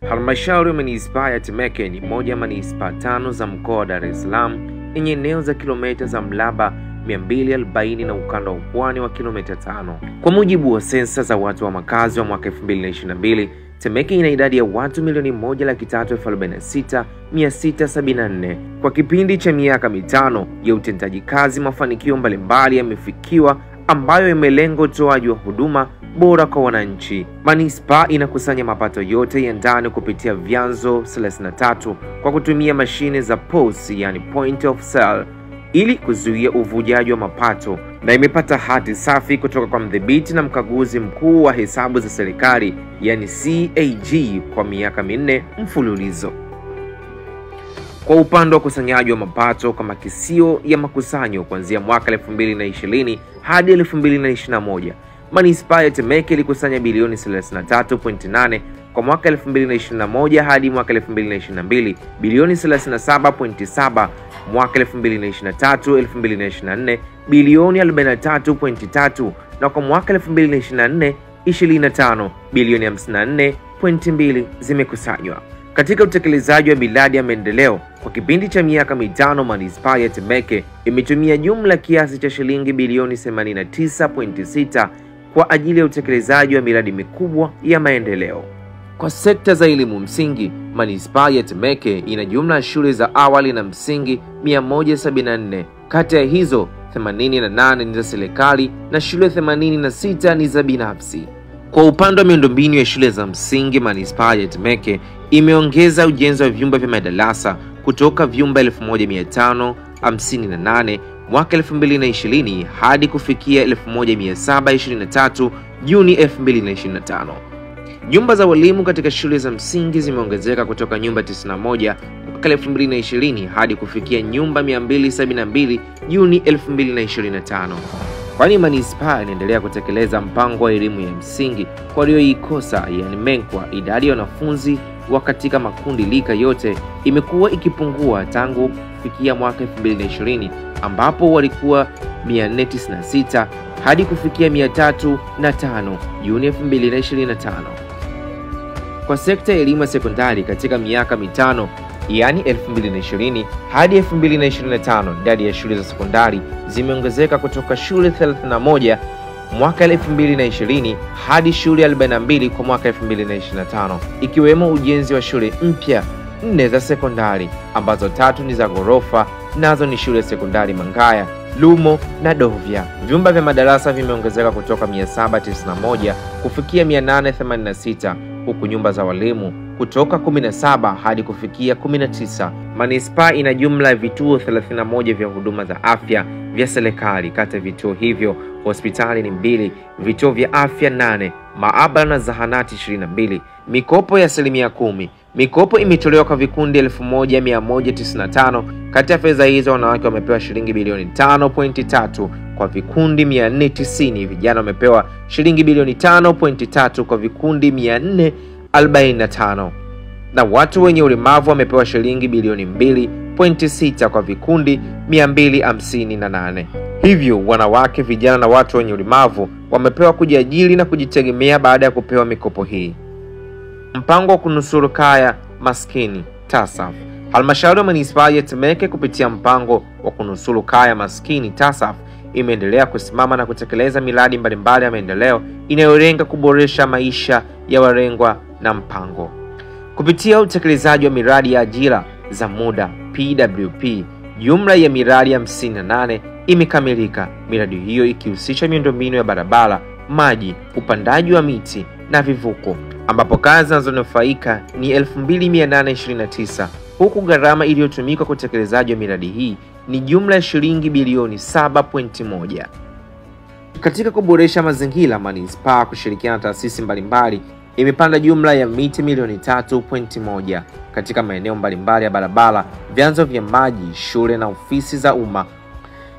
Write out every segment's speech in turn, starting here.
Halmashauri ya Manispaa ya Temeke ni moja ya manispaa 5 za mkoa wa Dar es Salaam yenye eneo za kilomita za mraba 240 na ukanda wa pwani wa kilomita 5. Kwa mujibu wa sensa za watu wa makazi wa mwaka 2022, Temeke ina idadi ya watu 1,346,674. Kwa kipindi cha miaka 5 ya utendaji kazi, mafanikio mbalimbali yamefikiwa ambayo yamelenga utoaji wa huduma bora kwa wananchi. Manispaa inakusanya mapato yote ya ndani kupitia vyanzo 33 kwa kutumia mashine za POS, yani point of sale, ili kuzuia uvujaji wa mapato, na imepata hati safi kutoka kwa mdhibiti na mkaguzi mkuu wa hesabu za serikali, yani CAG, kwa miaka 4 mfululizo. Kwa upande wa ukusanyaji wa mapato kwa makisio ya makusanyo kuanzia mwaka 2020 hadi 2021, Manispaa ya Temeke ilikusanya bilioni 33.8 kwa mwaka 2021 hadi mwaka 2022, bilioni 37.7 mwaka 2023-2024, bilioni 43.3 na kwa mwaka 2024-2025 bilioni 54.2 zimekusanywa. Katika utekelezaji wa miradi ya maendeleo kwa kipindi cha miaka 5, Manispaa ya Temeke imetumia jumla kiasi cha shilingi bilioni 89.6 kwa ajili ya utekelezaji wa miradi mikubwa ya maendeleo. Kwa sekta za elimu msingi, Manispaa ya Temeke ina jumla ya shule za awali na msingi 174. Kati ya hizo 88 ni za serikali na shule 86 ni za binafsi. Kwa upande wa miundombinu ya shule za msingi, Manispaa ya Temeke imeongeza ujenzi wa vyumba vya madarasa kutoka vyumba 1558 mwaka 2020 hadi kufikia 1723 Juni 2025. Nyumba za walimu katika shule za msingi zimeongezeka kutoka nyumba 91 mwaka 2020 hadi kufikia nyumba 272 Juni 2025. Kwani manispaa inaendelea kutekeleza mpango wa elimu ya msingi kwa walioikosa, yani MENKWA, idadi ya wanafunzi wa katika makundi lika yote imekuwa ikipungua tangu kufikia mwaka 2020 ambapo walikuwa 496 hadi kufikia 305 Juni 2025. Kwa sekta ya elimu ya sekondari katika miaka 5, yani 2020 hadi 2025, idadi ya shule za sekondari zimeongezeka kutoka shule 31 mwaka 2020 hadi shule 42 kwa mwaka 2025, ikiwemo ujenzi wa shule mpya 4 za sekondari ambazo 3 ni za ghorofa, nazo ni shule sekondari Mangaya, Lumo na Dovya. Vyumba vya madarasa vimeongezeka kutoka 791 kufikia 886, huku nyumba za walimu kutoka 17 hadi kufikia 19. Manispaa ina jumla ya vituo 31 vya huduma za afya vya serikali. Kati ya vituo hivyo, hospitali ni 2, vituo vya afya 8, maabara na zahanati 22. Mikopo ya 10%. Mikopo imetolewa kwa vikundi 1195. Kati ya fedha hizo, wanawake wamepewa shilingi bilioni 5.3 kwa vikundi 490, vijana wamepewa shilingi bilioni 5.3 kwa vikundi 445, na watu wenye ulemavu wamepewa shilingi bilioni 2.6 kwa vikundi 258. Hivyo wanawake, vijana na watu wenye ulemavu wamepewa kujiajiri na kujitegemea baada ya kupewa mikopo hii. Mpango wa kunusuru kaya maskini TASAF. Halmashauri ya Manispaa ya Temeke kupitia mpango wa kunusuru kaya maskini TASAF imeendelea kusimama na kutekeleza miradi mbalimbali ya maendeleo inayolenga kuboresha maisha ya walengwa na mpango. Kupitia utekelezaji wa miradi ya ajira za muda PWP, jumla ya miradi 58 imekamilika. Miradi hiyo ikihusisha miundombinu ya barabara, maji, upandaji wa miti na vivuko, ambapo kazi zinazonufaika ni 2829, huku gharama iliyotumika kwa utekelezaji wa miradi hii ni jumla ya shilingi bilioni 7.1. Katika kuboresha mazingira, manispaa kushirikiana na taasisi mbalimbali imepanda jumla ya miti milioni 3.1 katika maeneo mbalimbali ya barabara, vyanzo vya maji, shule na ofisi za umma.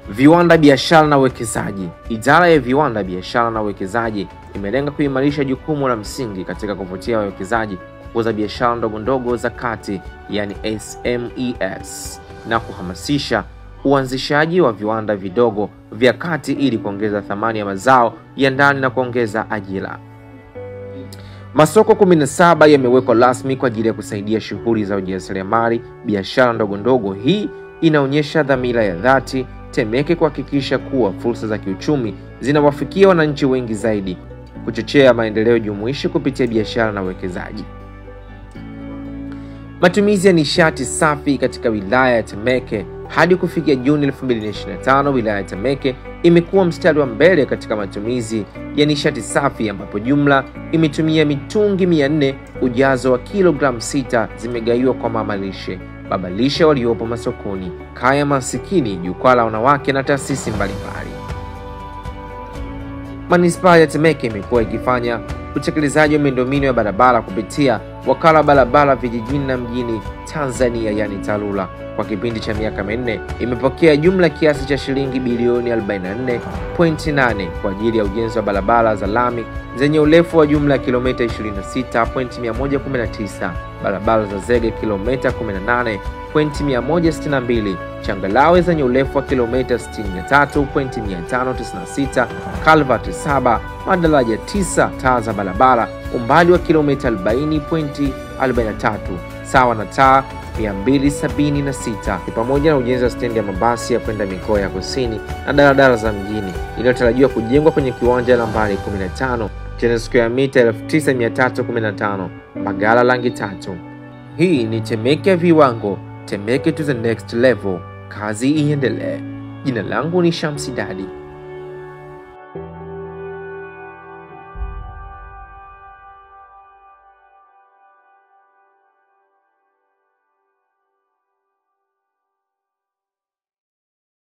Viwanda, biashara na uwekezaji. Idara ya viwanda, biashara na uwekezaji imelenga kuimarisha jukumu la msingi katika kuvutia wawekezaji, kukuza biashara ndogo ndogo za kati, yani SMEs, na kuhamasisha uanzishaji wa viwanda vidogo vya kati ili kuongeza thamani ya mazao ya ndani na kuongeza ajira. Masoko 17 yamewekwa rasmi kwa ajili ya kusaidia shughuli za ujasiriamali, biashara ndogo ndogo. Hii inaonyesha dhamira ya dhati Temeke kuhakikisha kuwa fursa za kiuchumi zinawafikia wananchi wengi zaidi, kuchochea maendeleo jumuishi kupitia biashara na uwekezaji. Matumizi ya nishati safi katika wilaya ya Temeke. Hadi kufikia Juni 2025, wilaya ya Temeke imekuwa mstari wa mbele katika matumizi ya nishati safi, ambapo jumla imetumia mitungi 400, ujazo wa kilogramu 6 zimegaiwa kwa mama lishe, baba lishe waliopo masokoni, kaya masikini, jukwaa la wanawake na taasisi mbalimbali. Manispaa ya Temeke imekuwa ikifanya utekelezaji wa miundombinu ya barabara kupitia wakala wa barabara vijijini na mjini Tanzania, yani TARURA. Kwa kipindi cha miaka 4 imepokea jumla kiasi cha shilingi bilioni 44.8 kwa ajili ya ujenzi wa barabara za lami zenye urefu wa jumla ya kilomita 26.119, barabara za zege kilomita 18.162, changalawe zenye urefu wa kilomita 63.596, kalvati 7, madaraja 9, taa za barabara umbali wa kilomita 40.43 sawa na taa 276, pamoja na ujenzi wa stendi ya mabasi ya kwenda mikoa ya kusini na daladala za mjini inayotarajiwa kujengwa kwenye kiwanja nambari 15 chenye square mita 9315, Mbagala rangi 3. Hii ni Temeke ya viwango, Temeke to the next level. Kazi iendelee. Jina langu ni Shamsi Dadi.